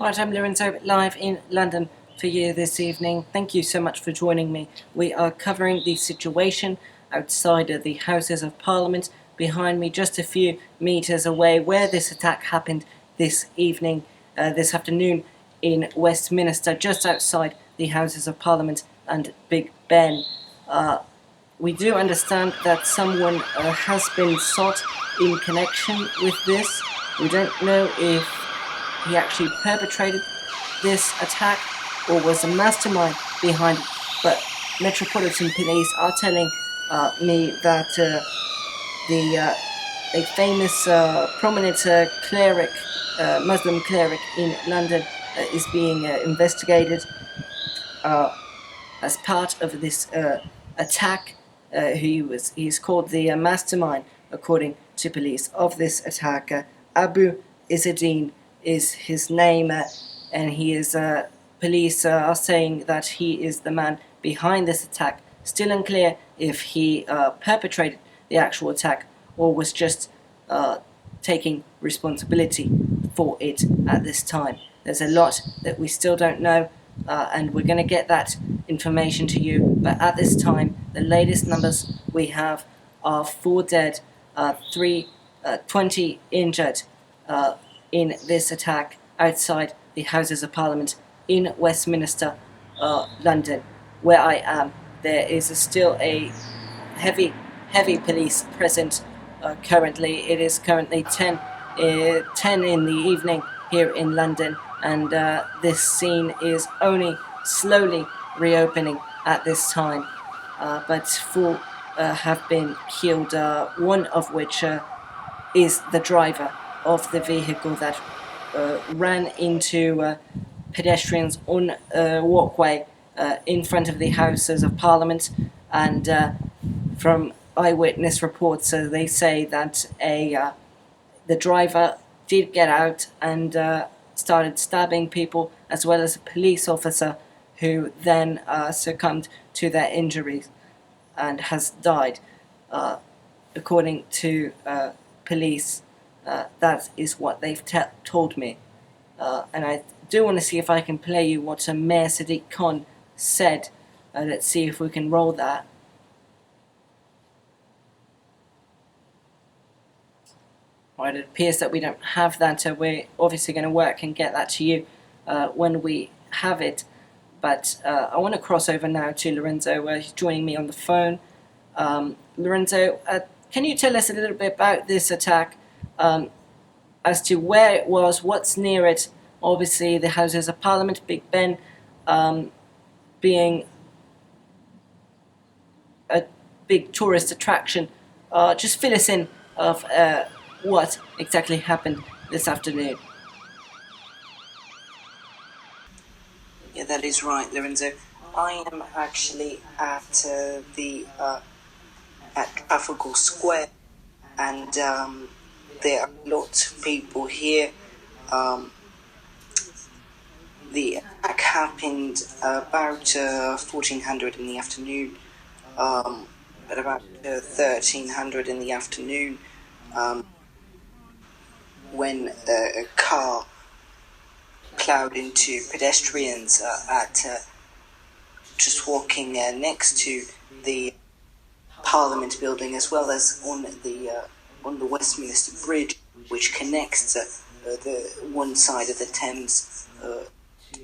Right, I'm Lorenzo, live in London for you this evening. Thank you so much for joining me. We are covering the situation outside of the Houses of Parliament, behind me, just a few metres away, where this attack happened this evening, this afternoon in Westminster, just outside the Houses of Parliament and Big Ben. We do understand that someone has been sought in connection with this. We don't know if he actually perpetrated this attack or was a mastermind behind it, but Metropolitan Police are telling me that the a famous prominent cleric, Muslim cleric in London, is being investigated as part of this attack. He's called the mastermind, according to police, of this attack. Abu Izzadeen is his name, and he is. Police are saying that he is the man behind this attack. Still unclear if he perpetrated the actual attack or was just taking responsibility for it at this time. There's a lot that we still don't know, and we're going to get that information to you. But at this time, the latest numbers we have are 4 dead, 20 injured in this attack outside the Houses of Parliament in Westminster, London, where I am. There is still a heavy police present currently. It is currently 10 in the evening here in London, and this scene is only slowly reopening at this time. But 4 have been killed, one of which is the driver of the vehicle that ran into pedestrians on a walkway in front of the Houses of Parliament. And from eyewitness reports, they say that the driver did get out and started stabbing people, as well as a police officer who then succumbed to their injuries and has died. According to police, that is what they've told me. And I do want to see if I can play you what Mayor Sadiq Khan said. Let's see if we can roll that. Right, it appears that we don't have that. We're obviously going to work and get that to you when we have it. But I want to cross over now to Lorenzo. He's joining me on the phone. Lorenzo, can you tell us a little bit about this attack, as to where it was, what's near it? Obviously, the Houses of Parliament, Big Ben, being a big tourist attraction. Just fill us in of what exactly happened this afternoon. Yeah, that is right, Lorenzo. I am actually at at Trafalgar Square, and there are lots of people here. The attack happened about 1400 in the afternoon, at about 1300 in the afternoon, when a car plowed into pedestrians at just walking next to the Parliament building, as well as on the Westminster Bridge, which connects the one side of the Thames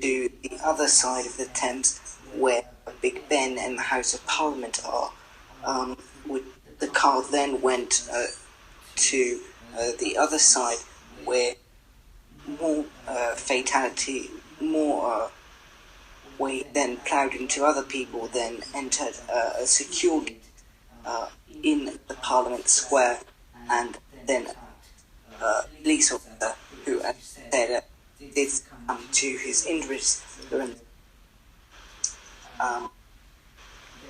to the other side of the Thames, where Big Ben and the House of Parliament are. The car then went to the other side, where more we then ploughed into other people, then entered a secure gate in the Parliament Square, and then police officer who said did come to his injuries. And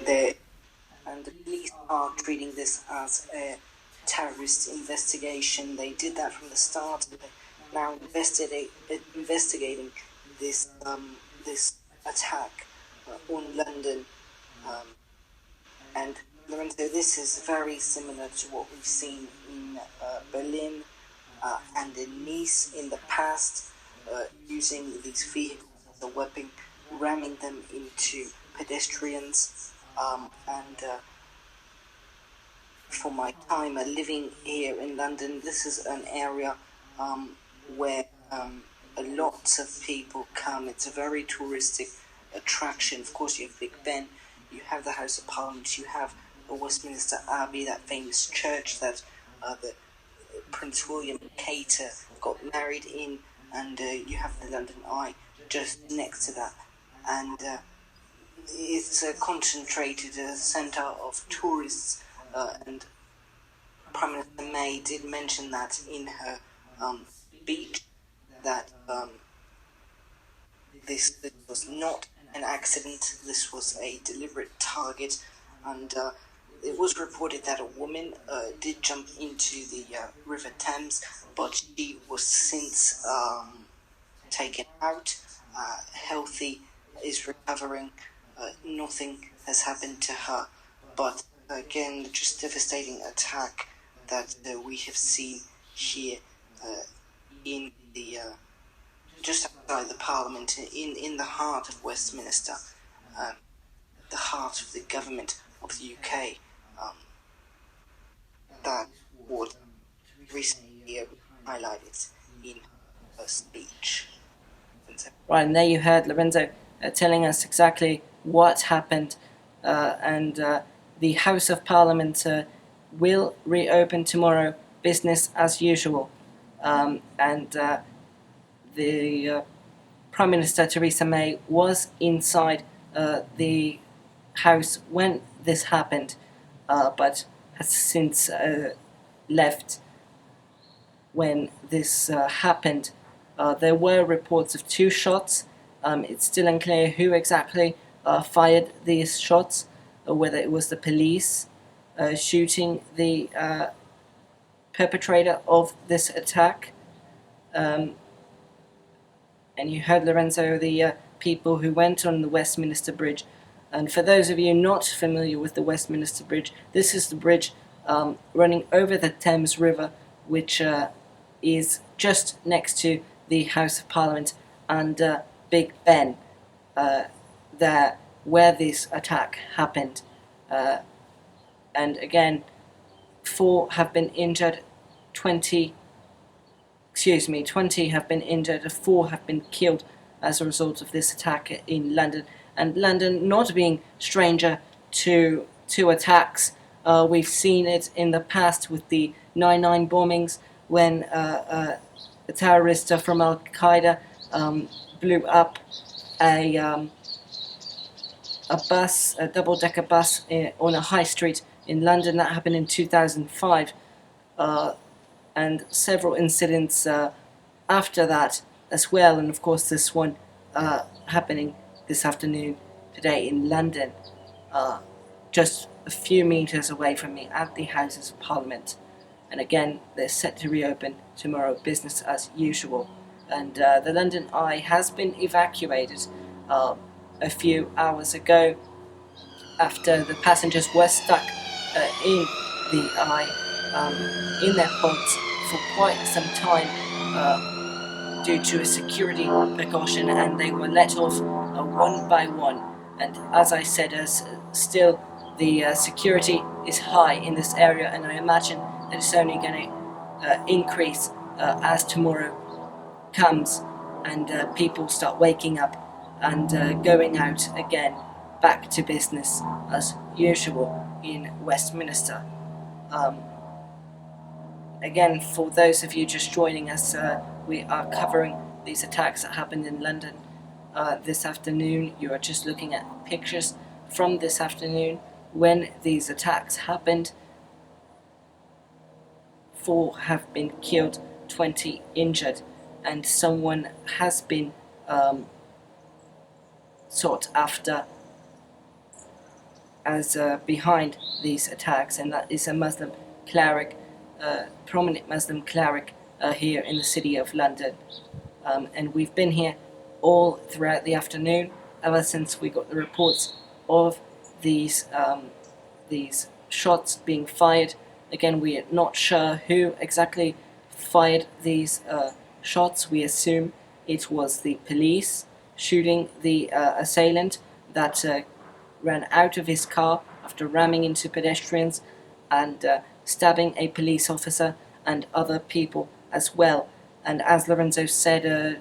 the police are treating this as a terrorist investigation. They did that from the start. They're now investigating this this attack on London. And Lorenzo, this is very similar to what we've seen in Berlin and in Nice in the past. using these vehicles as a weapon, ramming them into pedestrians, and for my time living here in London, this is an area where lots of people come. It's a very touristic attraction. Of course, you have Big Ben, you have the House of Parliament, you have Westminster Abbey, that famous church that the Prince William and Kate got married in, and you have the London Eye just next to that. And it's a concentrated centre of tourists, and Prime Minister May did mention that in her speech, that this was not an accident, this was a deliberate target, and it was reported that a woman did jump into the River Thames, but she was since taken out, healthy, is recovering, nothing has happened to her, but again, just devastating attack that we have seen here in the just outside the Parliament, in the heart of Westminster, the heart of the government of the UK. That what recently highlighted in her speech. Right, and there you heard Lorenzo telling us exactly what happened, and the House of Parliament will reopen tomorrow, business as usual, and the Prime Minister Theresa May was inside the House when this happened, but has since left when this happened. There were reports of 2 shots. It's still unclear who exactly fired these shots, or whether it was the police shooting the perpetrator of this attack. And you heard, Lorenzo, the people who went on the Westminster Bridge. And for those of you not familiar with the Westminster Bridge, this is the bridge running over the Thames River, which is just next to the House of Parliament and Big Ben, there where this attack happened. And again, 4 have been injured, 20 have been injured, 4 have been killed as a result of this attack in London. And London not being stranger to attacks. We've seen it in the past with the 9/11 bombings, when a terrorist from Al-Qaeda blew up a bus, a double-decker bus on a high street in London. That happened in 2005. And several incidents after that as well, and of course this one happening this afternoon today in London, just a few meters away from me at the Houses of Parliament. And again, they're set to reopen tomorrow, business as usual. And the London Eye has been evacuated a few hours ago after the passengers were stuck in the Eye, in their pods for quite some time due to a security precaution, and they were let off one by one. And as I said, still the security is high in this area, and I imagine that it's only going to increase as tomorrow comes and people start waking up and going out again, back to business as usual in Westminster. Again, for those of you just joining us, we are covering these attacks that happened in London this afternoon. You are just looking at pictures from this afternoon when these attacks happened. 4 have been killed, 20 injured, and someone has been sought after as behind these attacks, and that is a Muslim cleric, prominent Muslim cleric here in the city of London. And we've been here all throughout the afternoon, ever since we got the reports of these shots being fired. Again, we are not sure who exactly fired these shots. We assume it was the police shooting the assailant that ran out of his car after ramming into pedestrians and stabbing a police officer and other people as well. And as Lorenzo said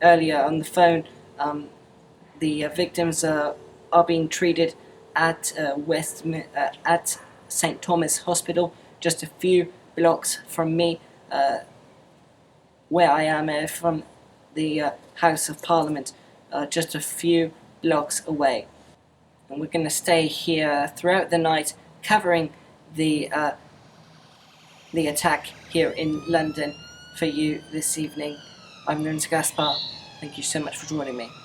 earlier on the phone, the victims are being treated at at St. Thomas Hospital, just a few blocks from me, where I am from the House of Parliament, just a few blocks away. And we're going to stay here throughout the night, covering the attack here in London for you this evening. I'm Lorenzo Gaspar. Thank you so much for joining me.